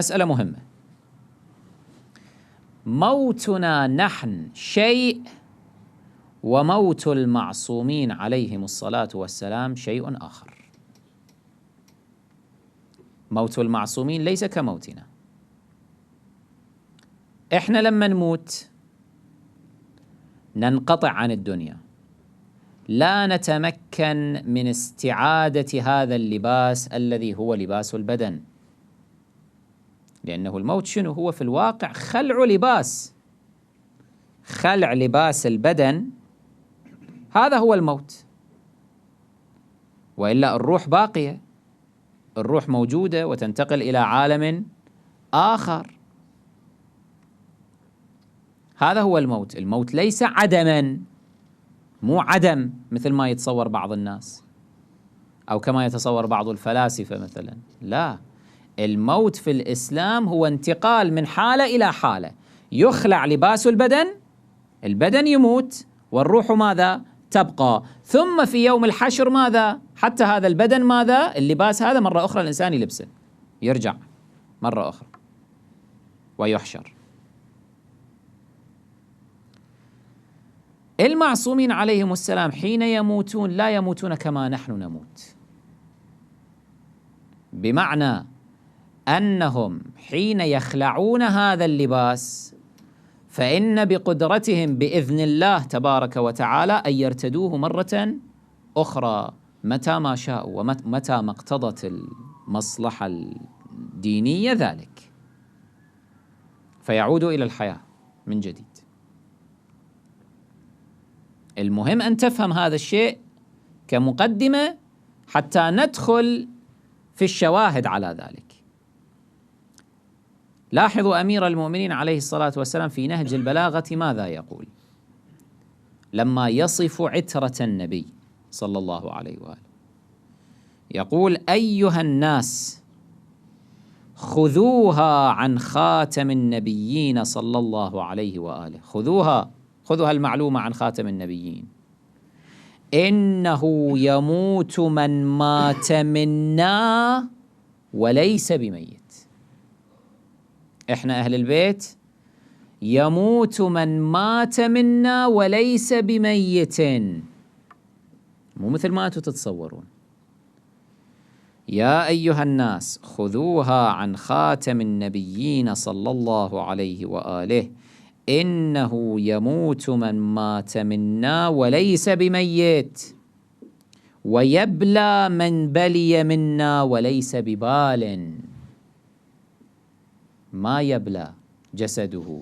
مسألة مهمة. موتنا نحن شيء، وموت المعصومين عليهم الصلاة والسلام شيء آخر. موت المعصومين ليس كموتنا. إحنا لما نموت ننقطع عن الدنيا، لا نتمكن من استعادة هذا اللباس الذي هو لباس البدن، لأنه الموت شنو هو في الواقع؟ خلع لباس، خلع لباس البدن، هذا هو الموت. وإلا الروح باقية، الروح موجودة وتنتقل إلى عالم آخر. هذا هو الموت. الموت ليس عدما، مو عدم مثل ما يتصور بعض الناس أو كما يتصور بعض الفلاسفة مثلا. لا، الموت في الإسلام هو انتقال من حالة إلى حالة. يخلع لباس البدن، البدن يموت والروح ماذا؟ تبقى. ثم في يوم الحشر ماذا؟ حتى هذا البدن ماذا؟ اللباس هذا مرة أخرى الإنسان يلبسه، يرجع مرة أخرى ويحشر. المعصومين عليهم السلام حين يموتون لا يموتون كما نحن نموت، بمعنى أنهم حين يخلعون هذا اللباس فإن بقدرتهم بإذن الله تبارك وتعالى أن يرتدوه مرة أخرى متى ما شاءوا ومتى ما اقتضت المصلحة الدينية ذلك، فيعودوا إلى الحياة من جديد. المهم أن تفهم هذا الشيء كمقدمة حتى ندخل في الشواهد على ذلك. لاحظوا أمير المؤمنين عليه الصلاة والسلام في نهج البلاغة ماذا يقول لما يصف عترة النبي صلى الله عليه وآله؟ يقول: أيها الناس خذوها عن خاتم النبيين صلى الله عليه وآله. خذوها المعلومة عن خاتم النبيين. إنه يموت من مات منا وليس بميت. إحنا أهل البيت يموت من مات منا وليس بميت، مو مثل ما أنتم تتصورون. يا أيها الناس خذوها عن خاتم النبيين صلى الله عليه وآله، إنه يموت من مات منا وليس بميت، ويبلى من بلي منا وليس ببال. ما يبلى جسده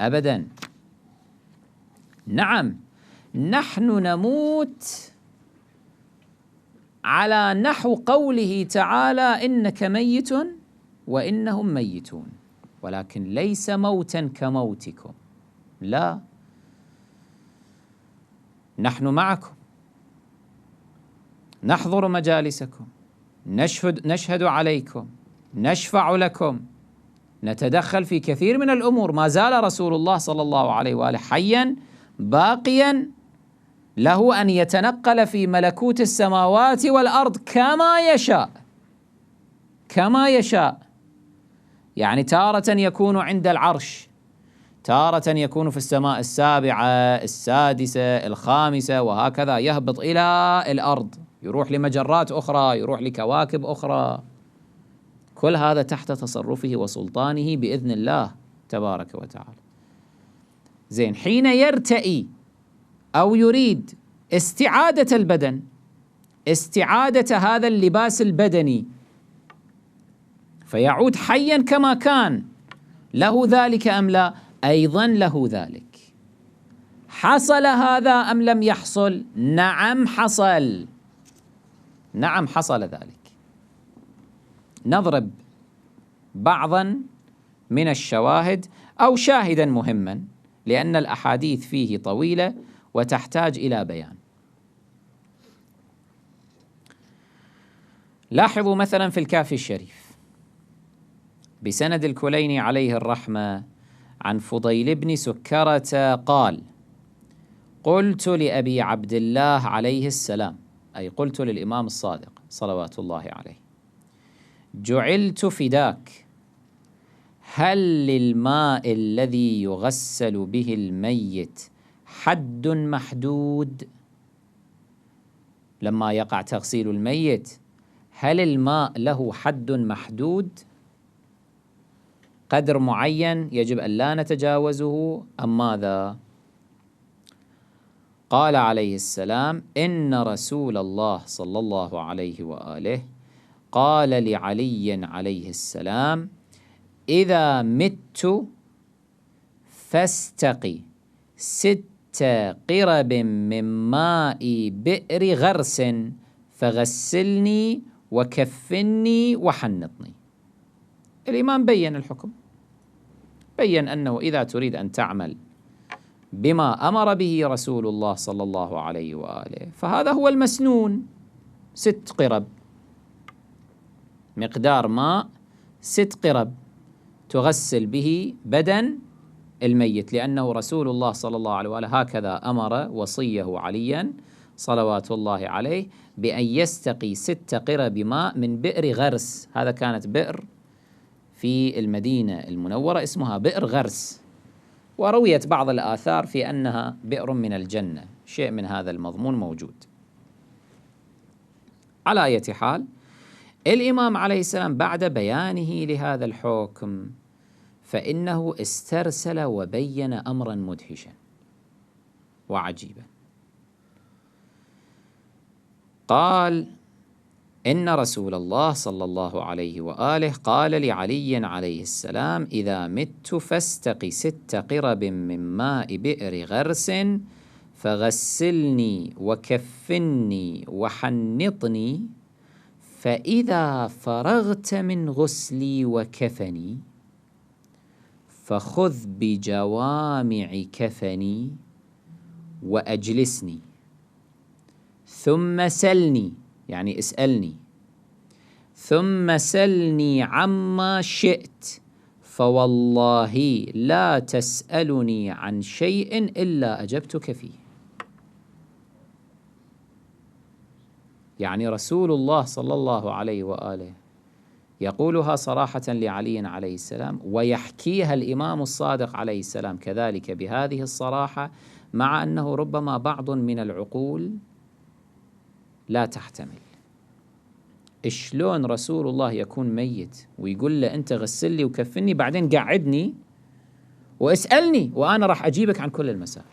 أبدا. نعم، نحن نموت على نحو قوله تعالى: إنك ميت وإنهم ميتون، ولكن ليس موتا كموتكم. لا، نحن معكم، نحضر مجالسكم، نشهد عليكم، نشفع لكم، نتدخل في كثير من الأمور. ما زال رسول الله صلى الله عليه وآله حيا باقيا، له أن يتنقل في ملكوت السماوات والأرض كما يشاء، كما يشاء. يعني تارة يكون عند العرش، تارة يكون في السماء السابعة، السادسة، الخامسة، وهكذا يهبط إلى الأرض، يروح لمجرات أخرى، يروح لكواكب أخرى. كل هذا تحت تصرفه وسلطانه بإذن الله تبارك وتعالى. زين، حين يرتئي أو يريد استعادة البدن، استعادة هذا اللباس البدني، فيعود حيا كما كان، له ذلك أم لا؟ أيضا له ذلك. حصل هذا أم لم يحصل؟ نعم حصل، نعم حصل ذلك. نضرب بعضا من الشواهد أو شاهدا مهما، لأن الأحاديث فيه طويلة وتحتاج إلى بيان. لاحظوا مثلا في الكافي الشريف بسند الكليني عليه الرحمة عن فضيل بن سكرة قال: قلت لأبي عبد الله عليه السلام، أي قلت للإمام الصادق صلوات الله عليه: جعلت فداك، هل للماء الذي يغسل به الميت حد محدود؟ لما يقع تغسيل الميت هل الماء له حد محدود، قدر معين يجب أن لا نتجاوزه أم ماذا؟ قال عليه السلام: إن رسول الله صلى الله عليه وآله قال لعلي عليه السلام: إذا مت فاستقي 6 قرب من ماء بئر غرس فغسلني وكفني وحنطني. الإمام بين الحكم، بين أنه إذا تريد أن تعمل بما أمر به رسول الله صلى الله عليه وآله فهذا هو المسنون، 6 قرب، مقدار ماء 6 قرب تغسل به بدن الميت، لأنه رسول الله صلى الله عليه وآله هكذا أمر وصيه عليا صلوات الله عليه بأن يستقي 6 قرب ماء من بئر غرس. هذا كانت بئر في المدينة المنورة اسمها بئر غرس، ورويت بعض الآثار في أنها بئر من الجنة، شيء من هذا المضمون موجود. على أي حال، الإمام عليه السلام بعد بيانه لهذا الحكم فإنه استرسل وبين أمرا مدهشا وعجيبا. قال: إن رسول الله صلى الله عليه وآله قال لعلي عليه السلام: إذا مت فاستقي 6 قرب من ماء بئر غرس فغسلني وكفني وحنطني، فإذا فرغت من غسلي وكفني فخذ بجوامع كفني وأجلسني، ثم سلني، يعني اسألني، ثم سلني عما شئت، فوالله لا تسألني عن شيء إلا أجبتك فيه. يعني رسول الله صلى الله عليه وآله يقولها صراحة لعلي عليه السلام، ويحكيها الإمام الصادق عليه السلام كذلك بهذه الصراحة، مع أنه ربما بعض من العقول لا تحتمل. شلون رسول الله يكون ميت ويقول له أنت غسل لي وكفني، بعدين قعدني واسألني وأنا راح أجيبك عن كل المسائل،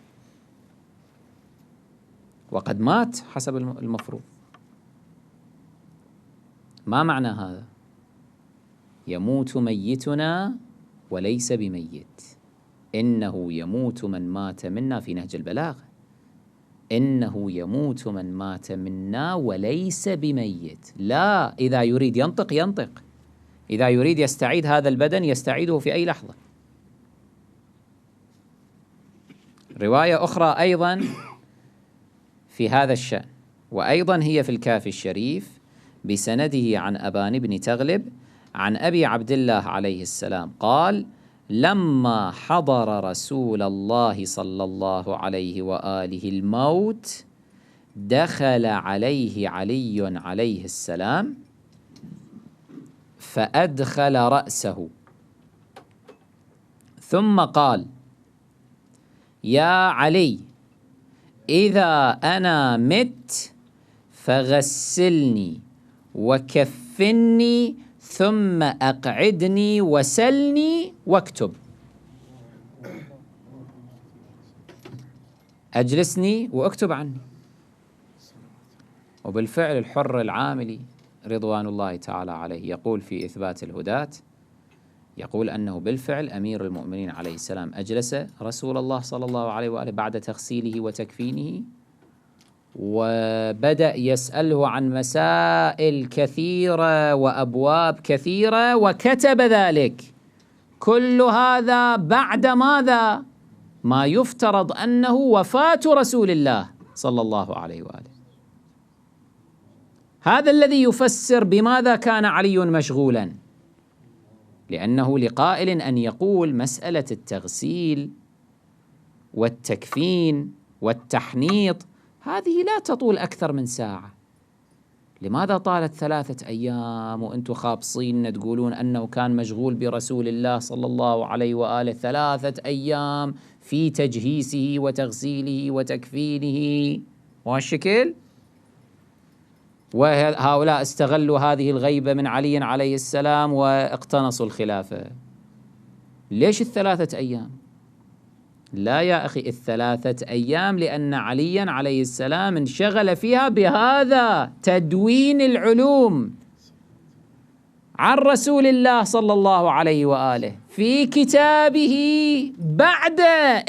وقد مات حسب المفروض؟ ما معنى هذا؟ يموت ميتنا وليس بميت، إنه يموت من مات منا، في نهج البلاغة: إنه يموت من مات منا وليس بميت. لا، إذا يريد ينطق ينطق، إذا يريد يستعيد هذا البدن يستعيده في أي لحظة. رواية أخرى أيضا في هذا الشأن، وأيضا هي في الكافي الشريف بسنده عن أبان بن تغلب عن أبي عبد الله عليه السلام قال: لما حضر رسول الله صلى الله عليه وآله الموت دخل عليه علي عليه السلام فأدخل رأسه ثم قال: يا علي، إذا أنا مت فغسلني وكفني ثم أقعدني وسلني واكتب. أجلسني واكتب عني. وبالفعل الحر العاملي رضوان الله تعالى عليه يقول في إثبات الهداة، يقول أنه بالفعل أمير المؤمنين عليه السلام أجلس رسول الله صلى الله عليه وآله بعد تغسيله وتكفينه، وبدأ يسأله عن مسائل كثيرة وأبواب كثيرة، وكتب ذلك. كل هذا بعد ماذا؟ ما يفترض أنه وفاة رسول الله صلى الله عليه وآله. هذا الذي يفسر بماذا كان علي مشغولا، لأنه لقائل أن يقول مسألة التغسيل والتكفين والتحنيط هذه لا تطول أكثر من ساعة، لماذا طالت 3 أيام وأنتم خابصين تقولون أنه كان مشغول برسول الله صلى الله عليه وآله 3 أيام في تجهيسه وتغسيله وتكفينه وهالشكل؟ وهؤلاء استغلوا هذه الغيبة من علي عليه السلام واقتنصوا الخلافة. ليش 3 أيام؟ لا يا أخي، 3 أيام لأن عليا عليه السلام انشغل فيها بهذا تدوين العلوم عن رسول الله صلى الله عليه وآله في كتابه بعد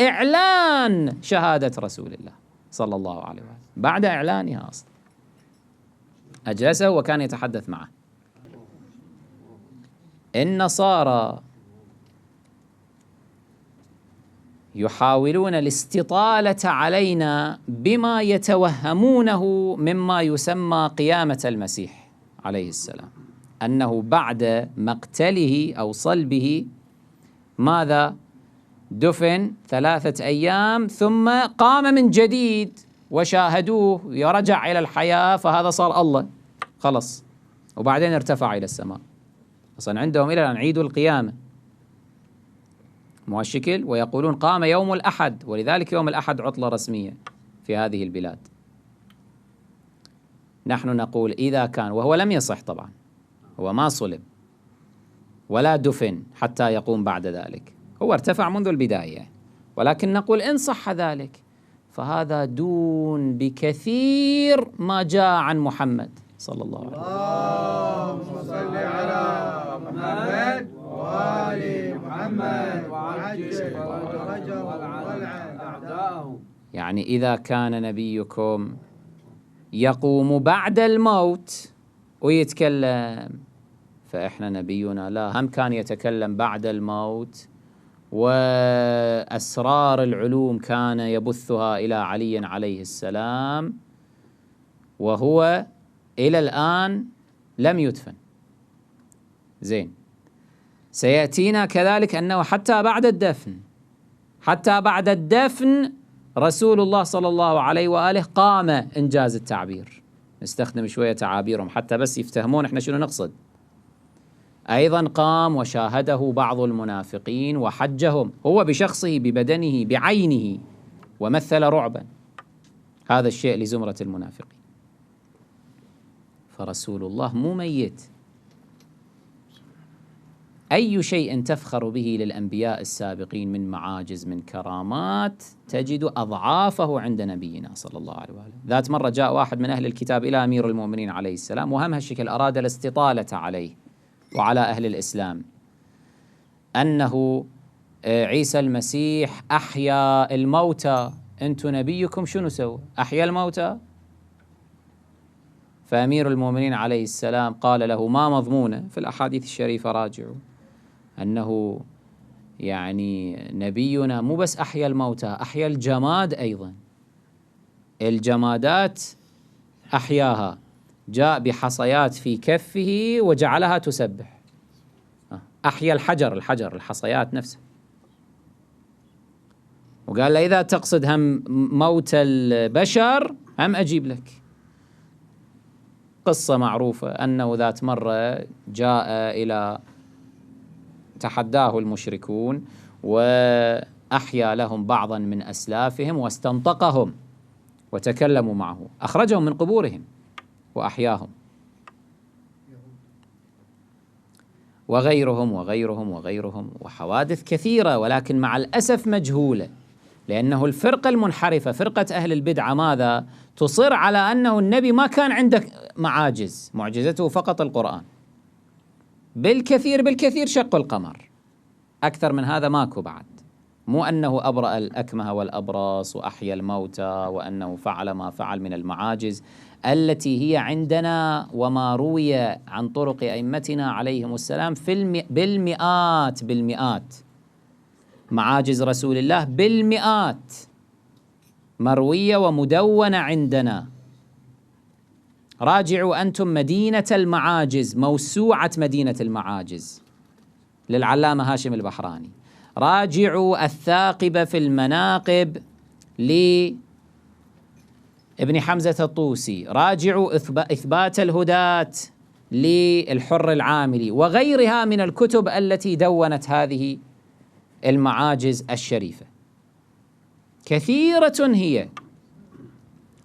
إعلان شهادة رسول الله صلى الله عليه وآله، بعد إعلانها أصلا أجلسه وكان يتحدث معه. النصارى يحاولون الاستطالة علينا بما يتوهمونه مما يسمى قيامة المسيح عليه السلام، أنه بعد مقتله أو صلبه ماذا؟ دفن 3 أيام ثم قام من جديد وشاهدوه ورجع إلى الحياة، فهذا صار الله خلص، وبعدين ارتفع إلى السماء. أصلا عندهم إلى أن عيدوا القيامة مو هالشكل، ويقولون قام يوم الأحد، ولذلك يوم الأحد عطلة رسمية في هذه البلاد. نحن نقول إذا كان، وهو لم يصح طبعا، هو ما صلب ولا دفن حتى يقوم بعد ذلك، هو ارتفع منذ البداية، ولكن نقول إن صح ذلك فهذا دون بكثير ما جاء عن محمد صلى الله عليه وسلم. اللهم صل على محمد وآل محمد وعجل فرجهم والعن أعداءهم. يعني إذا كان نبيكم يقوم بعد الموت ويتكلم، فإحنا نبينا لا، هم كان يتكلم بعد الموت، وأسرار العلوم كان يبثها إلى علي عليه السلام، وهو إلى الآن لم يدفن. زين، سيأتينا كذلك أنه حتى بعد الدفن رسول الله صلى الله عليه وآله قام، إنجاز التعبير، نستخدم شوية تعابيرهم حتى بس يفتهمون إحنا شنو نقصد. أيضا قام وشاهده بعض المنافقين وحجهم هو بشخصه ببدنه بعينه، ومثل رعبا هذا الشيء لزمرة المنافقين. فرسول الله مو ميت. أي شيء تفخر به للأنبياء السابقين من معاجز من كرامات تجد أضعافه عند نبينا صلى الله عليه وآله. ذات مرة جاء واحد من أهل الكتاب إلى أمير المؤمنين عليه السلام، وهم هالشكل أراد الاستطالة عليه وعلى أهل الإسلام، أنه عيسى المسيح أحيا الموتى، أنتم نبيكم شنو سوى؟ أحيا الموتى؟ فأمير المؤمنين عليه السلام قال له ما مضمونه، في الأحاديث الشريفة راجعوا، أنه يعني نبينا مو بس أحيا الموتى، أحيا الجماد أيضا، الجمادات أحياها، جاء بحصيات في كفه وجعلها تسبح، أحيا الحجر الحصيات نفسها، وقال له إذا تقصد هم موت البشر هم أجيب لك. قصة معروفة أنه ذات مرة جاء إلى تحداه المشركون وأحيا لهم بعضا من أسلافهم واستنطقهم وتكلموا معه، أخرجهم من قبورهم وأحياهم، وغيرهم وحوادث كثيرة، ولكن مع الأسف مجهولة، لأنه الفرقة المنحرفة فرقة أهل البدعة ماذا؟ تصر على أنه النبي ما كان عنده معاجز، معجزته فقط القرآن، بالكثير شق القمر، أكثر من هذا ماكو بعد، مو أنه أبرأ الأكمه والأبرص وأحيا الموتى، وأنه فعل ما فعل من المعاجز التي هي عندنا وما روي عن طرق أئمتنا عليهم السلام في بالمئات معاجز رسول الله، بالمئات مروية ومدونة عندنا. راجعوا أنتم مدينة المعاجز، موسوعة مدينة المعاجز للعلامة هاشم البحراني، راجعوا الثاقب في المناقب ابن حمزة الطوسي، راجعوا إثبات الهداة للحر العاملي وغيرها من الكتب التي دونت هذه المعاجز الشريفة. كثيرة هي،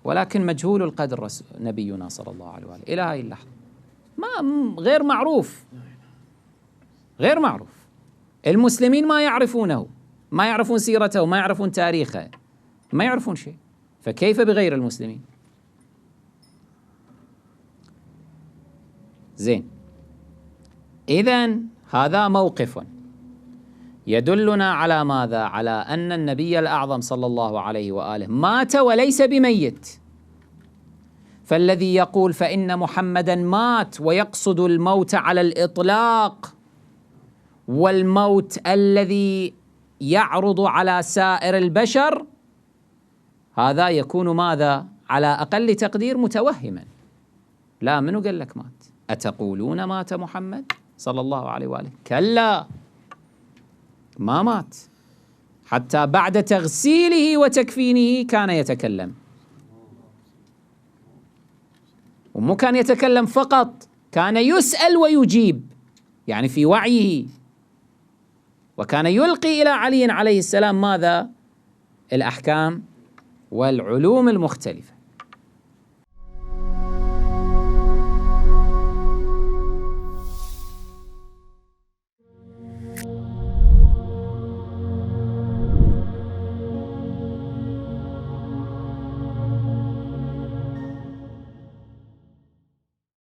ولكن مجهول القدر نبينا صلى الله عليه وآله إلى هذه اللحظة، غير معروف، غير معروف. المسلمين ما يعرفونه، ما يعرفون سيرته، ما يعرفون تاريخه، ما يعرفون شيء، فكيف بغير المسلمين؟ زين، إذن هذا موقف يدلنا على ماذا؟ على أن النبي الأعظم صلى الله عليه وآله مات وليس بميت. فالذي يقول فإن محمدا مات ويقصد الموت على الإطلاق، والموت الذي يعرض على سائر البشر، هذا يكون ماذا؟ على أقل تقدير متوهما. لا، منو قال لك مات؟ أتقولون مات محمد صلى الله عليه وآله؟ كلا، ما مات، حتى بعد تغسيله وتكفينه كان يتكلم، ومو كان يتكلم فقط، كان يسأل ويجيب، يعني في وعيه، وكان يلقي إلى علي عليه السلام ماذا؟ الأحكام والعلوم المختلفة.